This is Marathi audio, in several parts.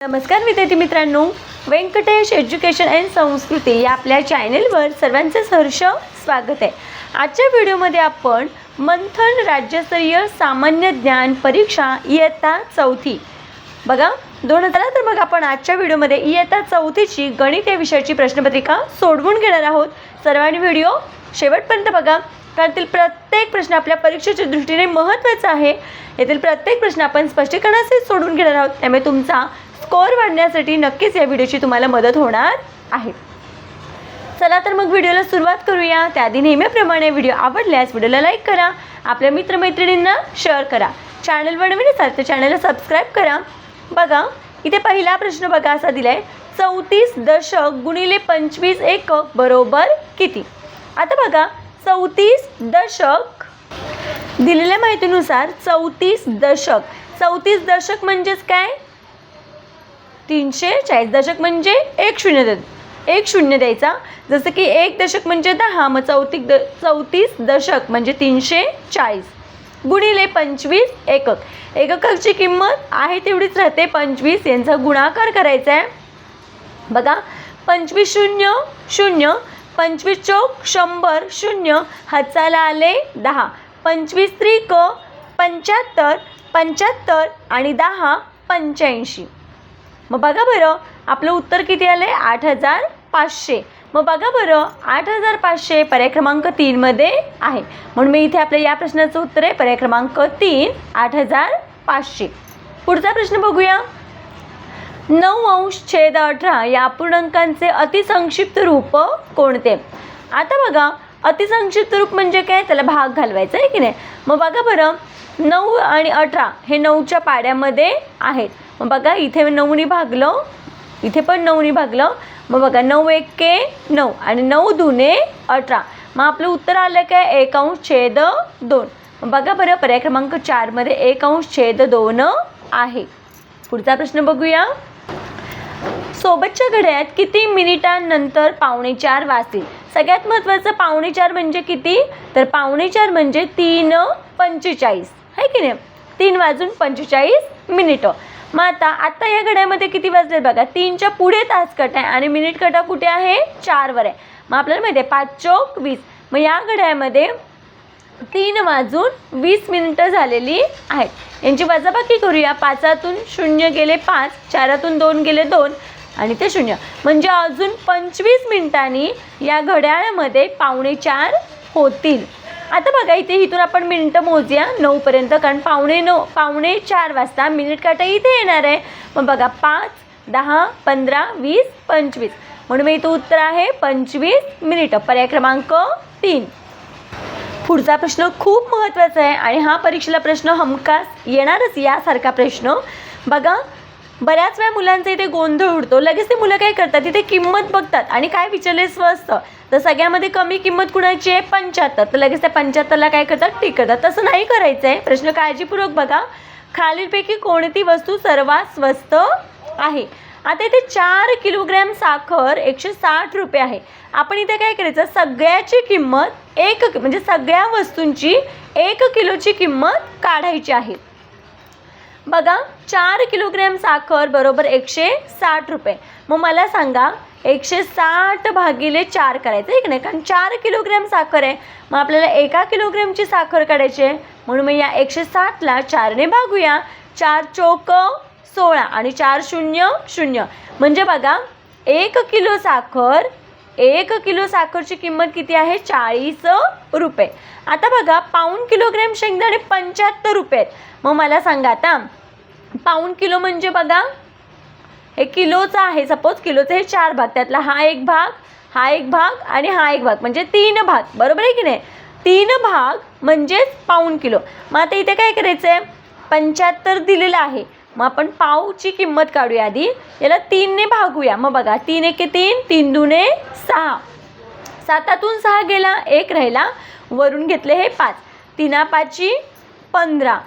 नमस्कार विद्यार्थी मित्रांनो, व्यंकटेश एज्युकेशन अँड संस्कृती या आपल्या चॅनेलवर सर्वांचे सहर्ष स्वागत आहे। आजच्या व्हिडिओमध्ये आपण मंथन राज्यस्तरीय सामान्य ज्ञान परीक्षा इयत्ता चौथी बघा 2000 तर मग आपण आजच्या व्हिडिओमध्ये इयत्ता चौथीची गणित या विषयाची प्रश्नपत्रिका सोडवून घेणार आहोत। सर्वांनी व्हिडिओ शेवटपर्यंत बघा, कारण प्रत्येक प्रश्न आपल्या परीक्षेच्या दृष्टीने महत्त्वाचा आहे। येथील प्रत्येक प्रश्न आपण स्पष्टीकरणासहित सोडवून घेणार आहोत, त्यामुळे तुमचा स्कोअर वाढण्यासाठी नक्कीच या व्हिडिओची तुम्हाला मदत होणार आहे। चला तर मग व्हिडिओला सुरुवात करूया। त्याआधी नेहमीप्रमाणे व्हिडिओ आवडल्यास व्हिडिओला लाईक करा, आपल्या मित्रमैत्रिणींना शेअर करा, चॅनलवर नवीन असाल तर चॅनलला सबस्क्राईब करा। बघा इथे पहिला प्रश्न बघा असा दिलाय, 34 दशक गुणिले 25 एकक बरोबर किती। आता बघा 34 दशक दिलेल्या माहितीनुसार 34 दशक म्हणजेच काय 340 दशक म्हणजे एक शून्य द्यायचा, जसं की एक दशक म्हणजे 10, मग 34 दशक म्हणजे 340 गुणिले 25 एकक। एककाची किंमत आहे तेवढीच राहते 25, यांचा गुणाकार करायचा आहे। बघा 25 शून्य शून्य, 25 चौक 100, शून्य हाताला आले 10, 25 त्रिक 75, 75 आणि 10 85। मग बघा बरं आपलं उत्तर किती आलं आहे 8500। मग बघा बरं 8500 पर्याय क्रमांक 3 मध्ये आहे, म्हणून मी इथे आपल्या या प्रश्नाचं उत्तर आहे पर्याय क्रमांक 3 8500। पुढचा प्रश्न बघूया, 9/18 या अपूर्णांकांचे अतिसंक्षिप्त रूप कोणते। आता बघा अतिसंक्षिप्त रूप म्हणजे काय, त्याला भाग घालवायचा आहे की नाही। मग बघा बरं 9 आणि 18 हे 9च्या पाड्यामध्ये आहेत। मग बघा इथे 9नी भागलं, इथे पण 9नी भागलं, मग बघा 9 एके 9 आणि 9 दुने 18, मग आपलं उत्तर आलं काय 1/2। मग बघा बरं पर्याय क्रमांक 4 मध्ये 1/2 आहे। पुढचा प्रश्न बघूया, सोबतच्या घड्याळात किती मिनिटांनंतर 3:45 वाजतील। सगळ्यात महत्त्वाचं 3:45 म्हणजे किती, तर 3:45 म्हणजे 3:45 आहे की नाही, 3:45 मग आता या घड्यामध्ये किती वाजले बघा, 3च्या पुढे तास कट आहे आणि मिनिट कटा कुठे आहे 4 वर आहे। मग आपल्याला माहिती आहे 5 चौक 20, मग या घड्यामध्ये 3:20 झालेली आहेत। यांची वजाबाकी करूया, 5तून 0 गेले 5, 4तून 2 गेले 2 आणि ते 0, म्हणजे अजून 25 मिनिटांनी या घड्याळामध्ये 3:45 होतील। आता बघा इथून आपण मिनिटं मोजूया 9 पर्यंत, कारण 3:45 वाजता मिनिट काटा इथे येणार आहे। मग बघा 5, 10, 15, 20, 25, म्हणून इथं उत्तर आहे 25 मिनिटं, पर्याय क्रमांक 3। पुढचा प्रश्न खूप महत्त्वाचा आहे आणि हा परीक्षेला प्रश्न हमखास येणारच यासारखा प्रश्न। बघा बऱ्याच वेळा मुलांचा इथे गोंधळ उडतो, लगेच ते मुलं काय करतात इथे किंमत बघतात आणि काय विचारले स्वस्त, तर सगळ्यामध्ये कमी किंमत कुणाची आहे 75, तर लगेच त्या 75ला काय करतात टिक करतात। तसं नाही करायचं आहे, प्रश्न काळजीपूर्वक बघा, खालीलपैकी कोणती वस्तू सर्वात स्वस्त आहे। आता इथे 4 किलोग्रॅम साखर 160 रुपये आहे। आपण इथे काय करायचं, सगळ्याची किंमत म्हणजे सगळ्या वस्तूंची 1 किलोची किंमत काढायची आहे। बघा 4 किलोग्रॅम साखर बरोबर 160 रुपये। मग मला सांगा 160 भागिले 4 करायचं आहे की नाही, कारण 4 किलोग्रॅम साखर आहे, मग आपल्याला 1 किलोग्रॅमची साखर काढायची आहे, म्हणून मग या 160ला 4ने भागूया, 4 चौक 16 आणि 4 शून्य शून्य, म्हणजे बघा 1 किलो साखरची किंमत किती आहे 40 रुपये। आता बघा पाऊण किलोग्रॅम शेंगदाणे 75 रुपये आहेत। मग मला सांगा आता पाऊण किलो म्हणजे बघा हे किलोचं आहे, सपोज किलोचे हे 4 भाग, त्यातला हा एक भाग, हा एक भाग आणि हा एक भाग, म्हणजे 3 भाग, बरोबर आहे की नाही, 3 भाग म्हणजेच पाऊण किलो। मग आता इथे काय करायचं आहे 75 दिलेलं आहे, मग आपण पावची किंमत काढूया आधी, याला 3ने भागूया। मग बघा 3 एके 3, 3 दुने 6, 7तून 6 गेला 1 राहिला, वरून घेतले हे 5, 3 5 15,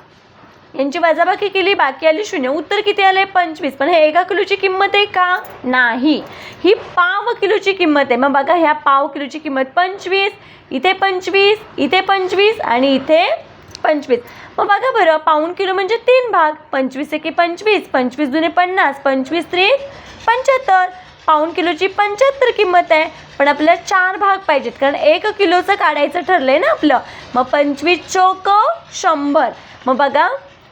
यांची वजाबाकी केली बाकी आली 0, उत्तर किती आले 25। पण हे 1 किलोची किंमत आहे का, नाही, ही पाव किलोची किंमत आहे। मग बघा ह्या पाव किलोची किंमत 25, इथे 25, इथे 25 आणि इथे 25. मग बघा बरं, पाऊण किलो म्हणजे 3 भाग. 25 एके 25, 25 दुने 50, 25 त्रिक 75. पाऊण किलोची 75 किंमत आहे, पण आपल्याला 4 भाग पाहिजेत कारण 1 किलोचं काढायचं ठरलंय ना आपलं. मग 25 चोक 100. मग बघा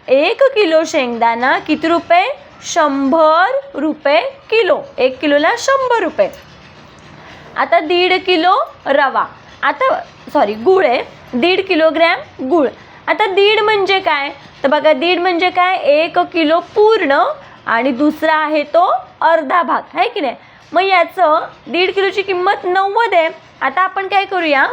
1 किलो शेंगदाणा किती रुपये? 100 रुपये किलो. 1 किलोला 100 रुपये. आता 1.5 किलो रवा, आता सॉरी गूळ आहे, 1.5 किलोग्रॅम गूळ. आता 1.5 म्हणजे काय? तर बघा 1.5 म्हणजे काय? 1 किलो पूर्ण आणि दुसरा आहे तो अर्धा भाग, आहे की नाही. मग याचं 1.5 किलोची किंमत 90 आहे. आता आपण काय करूया,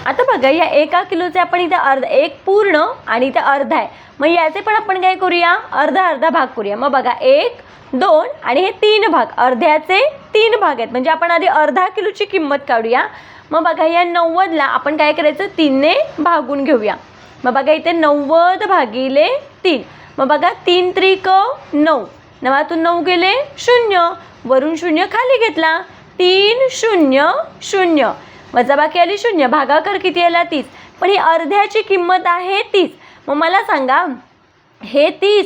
आता बघा या 1 किलोचे आपण इथे एक पूर्ण आणि इथे अर्धा आहे. मग याचे पण आपण काय करूया, अर्धा अर्धा भाग करूया. मग बघा 1, 2 आणि हे 3 भाग, अर्ध्याचे 3 भाग आहेत. म्हणजे आपण आधी अर्धा किलोची किंमत काढूया. मग बघा या 90ला आपण काय करायचं, 3ने भागून घेऊया. मग बघा इथे 90 भागिले 3. मग बघा 3 त्रिक 9, 9तून 9 गेले 0, वरून 0 खाली घेतला, 3 0 0, वजाबाकी आली 0, भागाकार किती आला 30. पण ही अर्ध्याची किंमत आहे 30. मग मला सांगा हे 30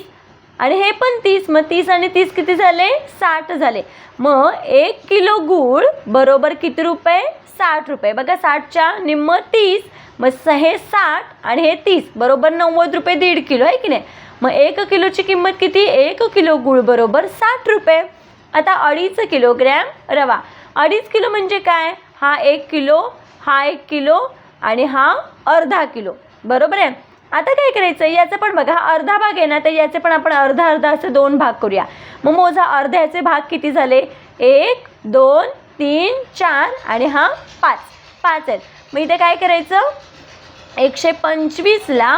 आणि हे पण 30, मग 30 आणि 30 किती झाले? 60 झाले. मग 1 किलो गूळ बरोबर किती रुपये? 60 रुपये. बघा 60च्या निम्म 30, मग हे 60 आणि हे 30 बरोबर 90 रुपये 1.5 किलो, आहे की नाही. मग 1 किलोची किंमत किती? 1 किलो गूळ बरोबर 60 रुपये. आता 2.5 किलोग्रॅम रवा. 2.5 किलो म्हणजे काय? हा 1 किलो, हा 1 किलो आणि हा अर्धा किलो, बरोबर आहे. आता काय करायचं, याचं पण बघा हा अर्धा भाग आहे ना, तर याचे पण आपण अर्धा अर्धा असे 2 भाग करूया. मग मोजा अर्ध्याचे भाग किती झाले? 1 2 3 4 आणि हा 5 आहेत. मग इथे काय करायचं, 125ला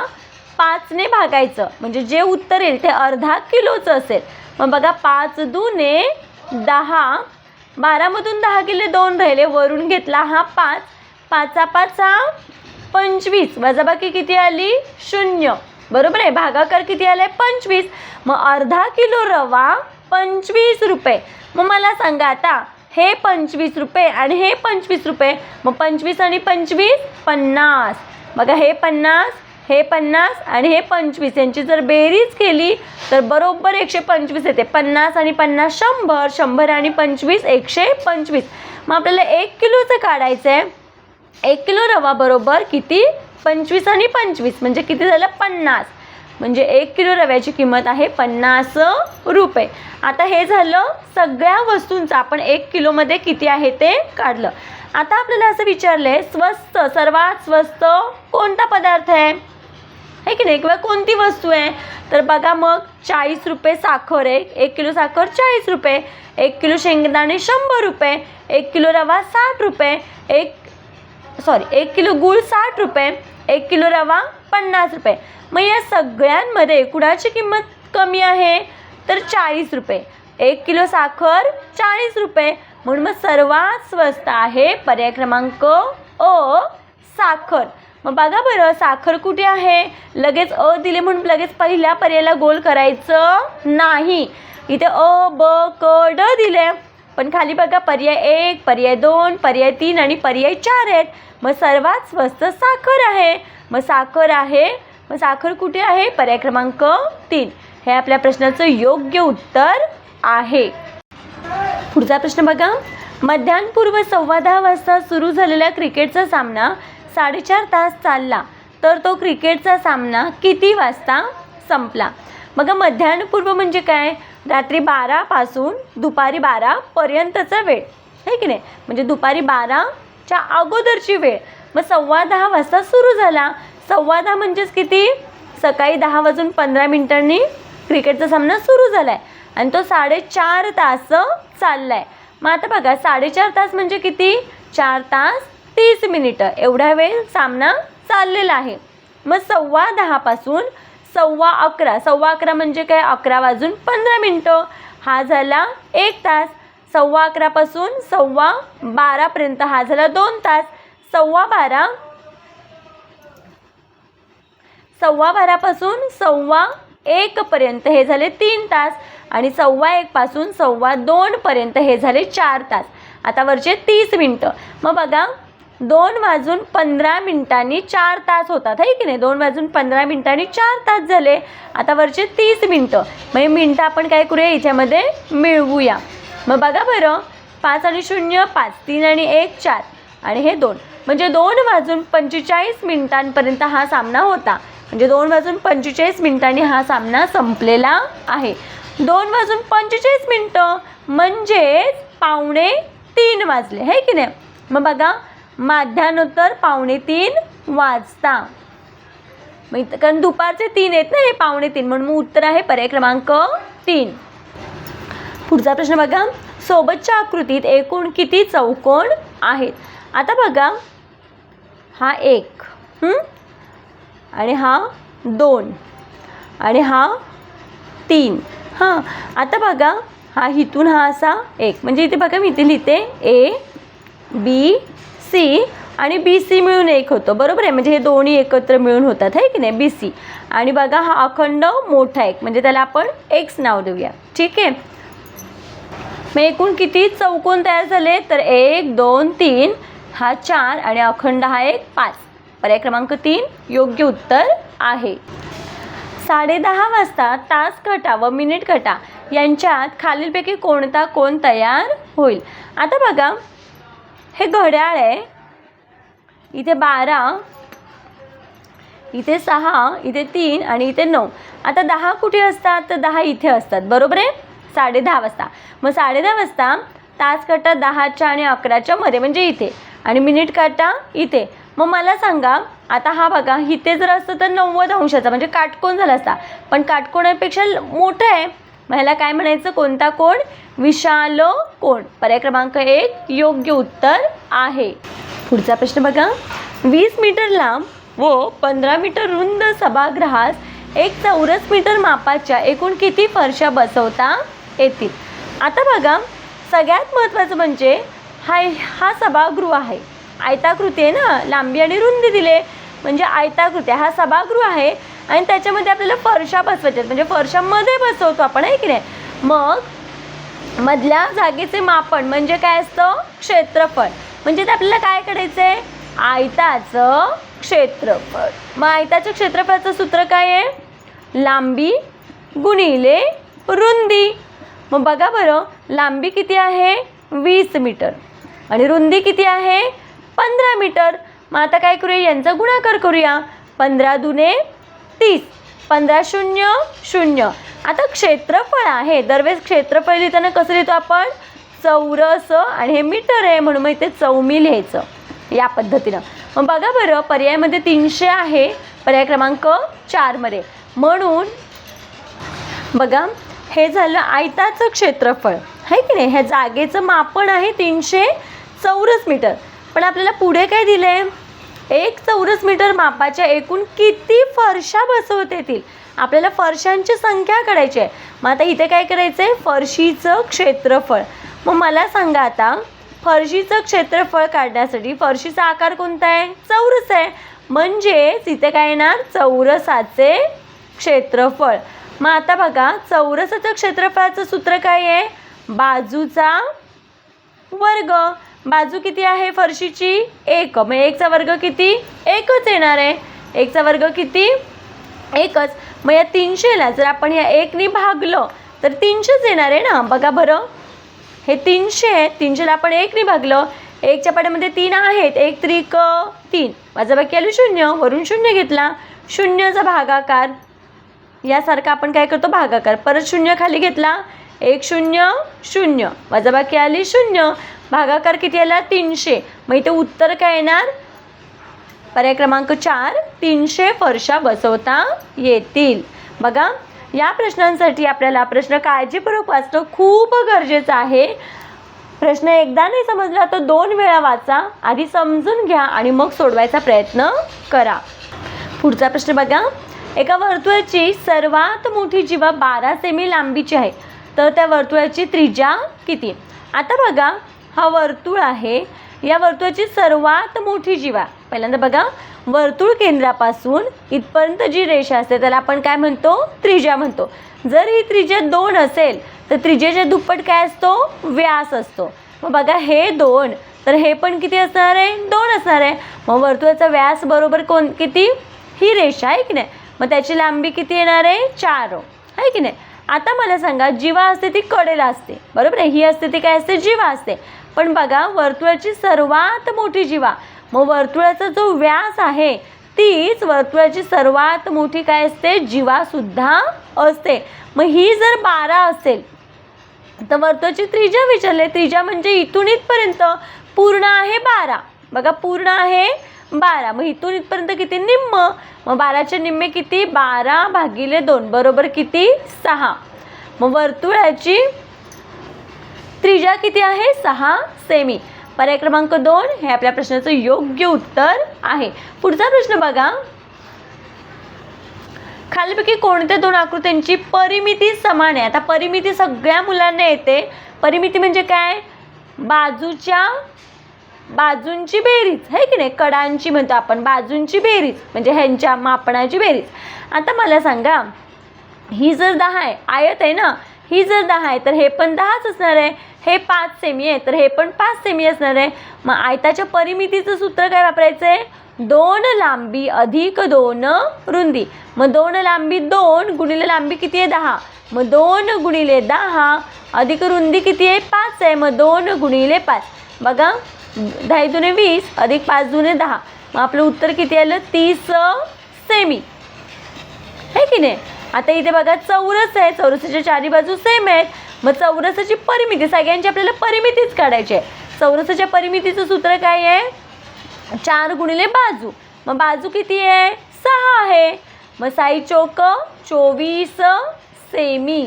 5ने भागायचं, म्हणजे जे उत्तर येईल ते अर्धा किलोचं असेल. मग बघा 5 दुने 10, 12मधून 10 गेले 2 राहिले, वरून घेतला हा 5, 5 5 25, वजाबाकी किती आली? 0, बरोबर आहे. भागाकार किती आले? 25. मग अर्धा किलो रवा 25 रुपये. मग मला सांगा आता हे 25 रुपये आणि हे 25 रुपये, मग 25 आणि 25 50. बघा हे 50, हे 50 आणि हे 25 यांची जर बेरीज केली तर बरोबर 125 येते. 50 आणि 50 100, 100 आणि 25 125. मग आपल्याला 1 किलोचं काढायचं आहे. 1 किलो रवा बरोबर किती? 25 आणि 25 म्हणजे किती झालं? 50. म्हणजे 1 किलो रव्याची किंमत आहे 50 रुपये. आता हे झालं सगळ्या वस्तूंचं आपण 1 किलोमध्ये किती आहे ते काढलं. आता आपल्याला असं विचारलं आहे, स्वस्त, सर्वात स्वस्त कोणता पदार्थ आहे की नाही, किंवा कोणती वस्तू आहे? तर बघा मग 40 रुपये साखर आहे, 1 किलो साखर 40 रुपये, 1 किलो शेंगदाणे 100 रुपये, 1 किलो रवा 60 रुपये, 1 किलो गूळ 60 रुपये, 1 किलो रवा 50 रुपये. मग या सगळ्यांमध्ये कुणाची किंमत कमी आहे? तर 40 रुपये. 1 किलो साखर 40 रुपये, म्हणून मग सर्वात स्वस्त आहे पर्याय क्रमांक अ, साखर. मग बघा बरं साखर कुठे आहे? लगेच अ दिले म्हणून लगेच पहिल्या पर्यायाला गोल करायचं नाही. इथे अ ब क ड दिले, पण खाली बघा पर्याय 1, पर्याय 2, पर्याय 3 आणि पर्याय 4 आहेत. मग सर्वात स्वस्त साखर आहे. मग साखर आहे, मग साखर कुठे आहे? पर्याय क्रमांक 3 हे आपल्या प्रश्नाचं योग्य उत्तर आहे. पुढचा प्रश्न बघा, मध्यान्हपूर्व 10:15 वाजता सुरू झालेला क्रिकेटचा सामना 4.5 तास चालला, तर तो क्रिकेटचा सामना किती वाजता संपला? बघा मध्यान्हपूर्व म्हणजे काय? रात्री 12 पासून दुपारी 12 पर्यंतचा वेळ, आहे की नाही. म्हणजे दुपारी 12च्या अगोदरची वेळ. मग 10:15 वाजता सुरू झाला. 10:15 म्हणजेच किती? सकाळी 10:15 क्रिकेटचा सामना सुरू झाला आहे आणि तो 4.5 तास चालला आहे. मग आता बघा 4.5 तास म्हणजे किती? 4 तास 30 मिनिटं एवढा वेळ सामना चाललेला आहे. मग 10:15 पासून 11:15, 11:15 म्हणजे काय? 11:15 हा झाला 1 तास. 11:15 पासून 12:15 पर्यंत हा झाला 2 तास. 12:15 पासून 1:15 पर्यंत हे झाले 3 तास आणि 1:15 पासून 2:15 पर्यंत हे झाले 4 तास. आता वरचे 30 मिनिटं. मग बघा 2:15 4 तास होतात, आहे की नाही. 2:15 4 तास झाले. आता वरचे 30 मिनटं, मग हे मिनटं आपण काय करूया याच्यामध्ये मिळवूया. मग बघा बरं, 5 आणि 0 5, 3 आणि 1 4 आणि हे 2, म्हणजे 2:45 हा सामना होता. म्हणजे 2:45 हा सामना संपलेला आहे. 2:45 म्हणजेच 2:45 वाजले, आहे की नाही. मग बघा, माध्यानंतर 2:45 वाजता, मग कारण दुपारचे 3 आहेत ना, हे 2:45, म्हणून मग उत्तर आहे पर्याय क्रमांक 3. पुढचा प्रश्न बघा, सोबतच्या आकृतीत एकूण किती चौकोन आहेत. आता बघा, हा 1 आणि हा 2 आणि हा 3. हां, आता बघा, हा इथून हा असा 1, म्हणजे इथे बघा मी इथे लिहिते ABC आणि BC मिळून 1 होतं, बरोबर आहे. म्हणजे हे दोन्ही एकत्र मिळून होतात, आहे की नाही, BC. आणि बघा, हा अखंड मोठा 1, म्हणजे त्याला आपण X नाव देऊया, ठीक आहे. मग एकूण किती चौकोन तयार झाले, तर 1 2 3, हा 4 आणि अखंड हा 1 5. पर्याय क्रमांक 3 योग्य उत्तर आहे. 10:30 वाजता तास काटा व मिनिट काटा यांच्यात खालीलपैकी कोणता कोन तयार होईल. आता बघा, हे घड्याळ आहे, इथे 12, इथे 6, इथे 3 आणि इथे 9. आता 10 कुठे असतात, तर 10 इथे असतात, बरोबर आहे. 10:30 वाजता, मग 10:30 वाजता तास काटा 10च्या आणि 11च्या मध्ये, म्हणजे इथे, आणि मिनिट काटा इथे. मग मला सांगा, आता हा बघा, इथे जर असतं तर 90 अंशाचा, म्हणजे काटकोन झाला असता, पण काटकोनापेक्षा मोठं आहे, मग ह्याला काय म्हणायचं, कोणता कोण, विशाल कोण. पर्याय क्रमांक 1 योग्य उत्तर आहे. पुढचा प्रश्न बघा, 20 मीटर लांब व 15 मीटर रुंद सभागृहास 1 चौरस मीटर मापाच्या एकूण किती फरशा बसवता येतील. आता बघा, सगळ्यात महत्त्वाचं म्हणजे हा सभागृह आहे, आयताकृती आहे ना, लांबी आणि रुंदी दिले, म्हणजे आयताकृती हा सभागृह आहे आणि त्याच्यामध्ये आपल्याला फरशा बसवायच्या, म्हणजे फरशामध्ये बसवतो आपण, आहे की नाही. मग मधल्या जागेचे मापन म्हणजे काय असतं, क्षेत्रफळ. म्हणजे ते आपल्याला काय करायचं आहे, आयताचं क्षेत्रफळ. मग आयताच्या क्षेत्रफळाचं सूत्र काय आहे, लांबी गुणिले रुंदी. मग बघा बरं, लांबी किती आहे 20 मीटर आणि रुंदी किती आहे 15 मीटर. मग आता काय करूया, यांचा गुणाकार करूया. 15 दुने 30, 15 0 0. आता क्षेत्रफळ आहे, दरवेळेस क्षेत्रफळ लिहिताना कसं लिहितो आपण, चौरस, आणि हे मीटर आहे म्हणून मग इथे चौमी लिहायचं या पद्धतीनं. मग बघा बरं, पर्यायामध्ये 300 आहे, पर्याय क्रमांक 4 मध्ये. म्हणून बघा, हे झालं आयताचं क्षेत्रफळ, आहे की नाही. ह्या जागेचं मापन आहे 300 चौरस मीटर. पण आपल्याला पुढे काय दिलं आहे, 1 चौरस मीटर मापाच्या एकूण किती फरशा बसवता येतील. आपल्याला फरशांची संख्या काढायची आहे. मग आता इथे काय करायचं आहे, फरशीचं क्षेत्रफळ. मग मला सांगा, आता फरशीचं क्षेत्रफळ काढण्यासाठी फरशीचा आकार कोणता आहे, चौरस आहे, म्हणजेच इथे काय येणार, चौरसाचे क्षेत्रफळ. मग आता बघा, चौरसाच्या क्षेत्रफळाचं सूत्र काय आहे, बाजूचा वर्ग. बाजू किती आहे फरशीची 1, मग 1चा वर्ग किती, 1च येणार आहे. 1चा वर्ग किती, 1च. मग या 300ला जर आपण या 1ने भागलं तर 300च येणार आहे ना. बघा बरं, हे 300 आहे, 300ला आपण 1ने भागलं, 1च्या पाड्यामध्ये 3 आहेत, 1 त्रिक 3, वजाबाकी आली 0, वरून 0 घेतला, 0चा भागाकार, यासारखा आपण काय करतो, भागाकार, परत 0 खाली घेतला, 1 0 0, वजाबाकी आली 0, भागाकार किती आला 300. मग इथे उत्तर काय येणार, पर्याय क्रमांक 4 300 फरशा बसवता येतील. बघा, या प्रश्नांसाठी आपल्याला प्रश्न काळजीपूर्वक वाचणं खूप गरजेचं आहे. प्रश्न एकदा नाही समजला तर 2 वेळा वाचा, आधी समजून घ्या आणि मग सोडवायचा प्रयत्न करा. पुढचा प्रश्न बघा, एका वर्तुळाची सर्वात मोठी जीवा 12 सेमी लांबीची आहे, तर त्या वर्तुळाची त्रिज्या किती. आता बघा, हा वर्तुळ आहे, या वर्तुळाची सर्वात मोठी जीवा, पहिल्यांदा बघा, वर्तुळ केंद्रापासून इथपर्यंत जी रेषा असते त्याला आपण काय म्हणतो, त्रिज्या म्हणतो. जर ही त्रिज्या 2 असेल तर त्रिज्येच्या दुप्पट काय असतो, व्यास असतो. मग बघा, हे 2 तर हे पण किती असणार आहे 2 असणार आहे. मग वर्तुळाचा व्यास बरोबर किती ही रेषा आहे की नाही, मग त्याची लांबी किती येणार आहे 4 आहे की नाही. आता मला सांगा जीवा असते ती कडेला असते बरोबर आहे, ही असते ती काय असते जीवा असते. पण बघा वर्तुळाची सर्वात मोठी जीवा, मग वर्तुळाचा जो व्यास आहे तीच वर्तुळाची सर्वात मोठी काय असते जीवा सुद्धा असते. मग ही जर 12 असेल तर वर्तुळाची त्रिज्या विचारले, त्रिज्या म्हणजे इथून इथपर्यंत पूर्ण आहे 12 बघा, पूर्ण आहे 12. मग इथून इथपर्यंत किती निम्म, मग 12चे निम्मे किती 12/2 बरोबर किती 6. मग वर्तुळाची त्रिज्या किती आहे 6 सेमी. पर्याय क्रमांक 2 हे आपल्या प्रश्नाचं योग्य उत्तर आहे. पुढचा प्रश्न बघा, खालीलपैकी कोणत्या 2 आकृत्यांची परिमिती समान आहे. आता परिमिती सगळ्या मुलांना येते. परिमिती म्हणजे काय, बाजूंची बेरीज आहे की नाही, कडांची म्हणतो आपण, बाजूंची बेरीज म्हणजे ह्यांच्या मापनाची बेरीज. आता मला सांगा, ही जर 10 आहे, आयत आहे ना, ही जर 10 आहे तर हे पण 10च असणार आहे. हे 5 सेमी आहे तर हे पण 5 सेमी असणार आहे. मग आयताच्या परिमितीचं सूत्र काय वापरायचं आहे, 2 लांबी अधिक 2 रुंदी. मग 2 लांबी 2 गुणिले लांबी किती आहे 10, मग 2 गुणिले 10 अधिक रुंदी किती आहे 5 आहे, मग 2 गुणिले 5 बघा 10 दुने 20 अधिक 5 दुने 10, मग आपलं उत्तर किती आलं 30 सेमी आहे की नाही. आता इथे बघा चौरस आहे, चौरसाच्या चारी बाजू सेम आहेत. मग चौरसाची परिमिती सगळ्यांची आपल्याला परिमितीच काढायची आहे. चौरसाच्या परिमितीचं सूत्र काय आहे 4 गुणिले बाजू, मग बाजू किती आहे 6 आहे, मग 6 चौक 24 सेमी.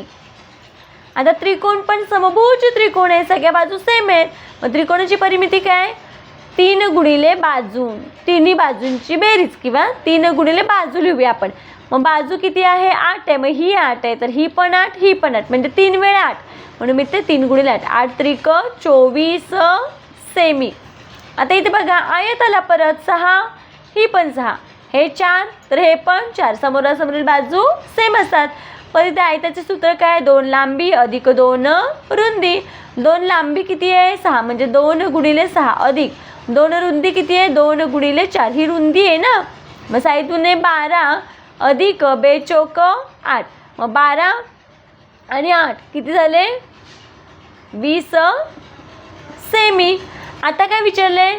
आता त्रिकोण पण समभुज त्रिकोण आहे, सगळ्या बाजू सेम आहेत. मग त्रिकोणाची परिमिती काय 3 गुणिले बाजू, तिन्ही बाजूंची बेरीज किंवा 3 गुणिले बाजू लिहूया आपण. मग बाजू किती आहे 8 आहे, मग ही 8 आहे तर ही पण 8 ही पण 8 म्हणजे 3 वेळा 8 म्हणून मी ते 3 गुणिले 8, 8 त्रिक 24 सेमी. आता इथे बघा आयत आला परत 6, ही पण 6, हे 4 तर हे पण 4, समोरासमोरील बाजू सेम असतात. परत इथे आयताचे सूत्र काय 2 लांबी अधिक 2 रुंदी. 2 लांबी किती आहे 6 म्हणजे 2 गुणिले 6 अधिक 2 रुंदी किती आहे 2 गुणिले 4, ही रुंदी आहे ना. मग 6 दुने 12 अधिक 2 चौक 8, मग 12 आणि 8 किती झाले 20 सेमी. आता काय विचारले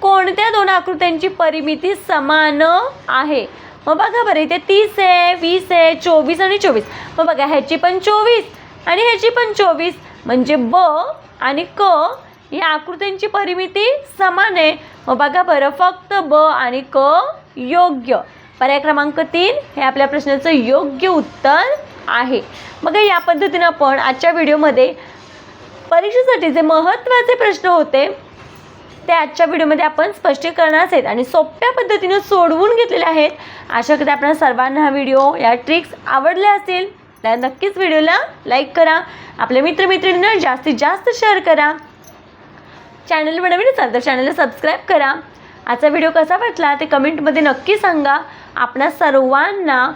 कोणत्या 2 आकृत्यांची परिमिती समान आहे. मग बघा बरं इथे 30 आहे 20 आहे 24 आणि 24, मग बघा ह्याची पण 24 आणि ह्याची पण 24 म्हणजे ब आणि क या आकृत्यांची परिमिती समान आहे. मग बघा बरं फक्त ब आणि क योग्य. पर्याय क्रमांक 3 हे आपल्या प्रश्नाचं योग्य उत्तर आहे. मग या पद्धतीनं आपण आजच्या व्हिडिओमध्ये परीक्षेसाठी जे महत्त्वाचे प्रश्न होते ते आजच्या व्हिडिओमध्ये आपण स्पष्टीकरणास आहेत आणि सोप्या पद्धतीने सोडवून घेतलेले आहेत. आशा करते आपल्या सर्वांना हा व्हिडिओ या ट्रिक्स आवडल्या असतील. तर नक्कीच व्हिडिओला लाईक करा, आपल्या मित्रमैत्रिणींना जास्तीत जास्त शेअर करा. चॅनलवर नवीन असाल तर चॅनलला सबस्क्राईब करा. आजचा व्हिडिओ कसा वाटला ते कमेंटमध्ये नक्की सांगा. आपणा सर्वांना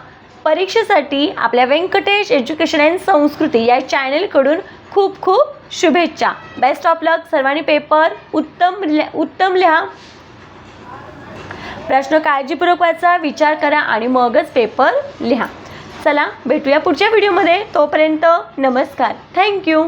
परीक्षेसाठी आपल्या व्यंकटेश एज्युकेशन अँड संस्कृती या चॅनलकडून खूप खूप शुभेच्छा. बेस्ट ऑफ लक. सर्वांनी पेपर उत्तम लिहा. प्रश्न काळजीपूर्वक वाचा, विचार करा आणि मगच पेपर लिहा. चला भेटूया पुढच्या व्हिडिओमध्ये. तोपर्यंत नमस्कार. थँक्यू.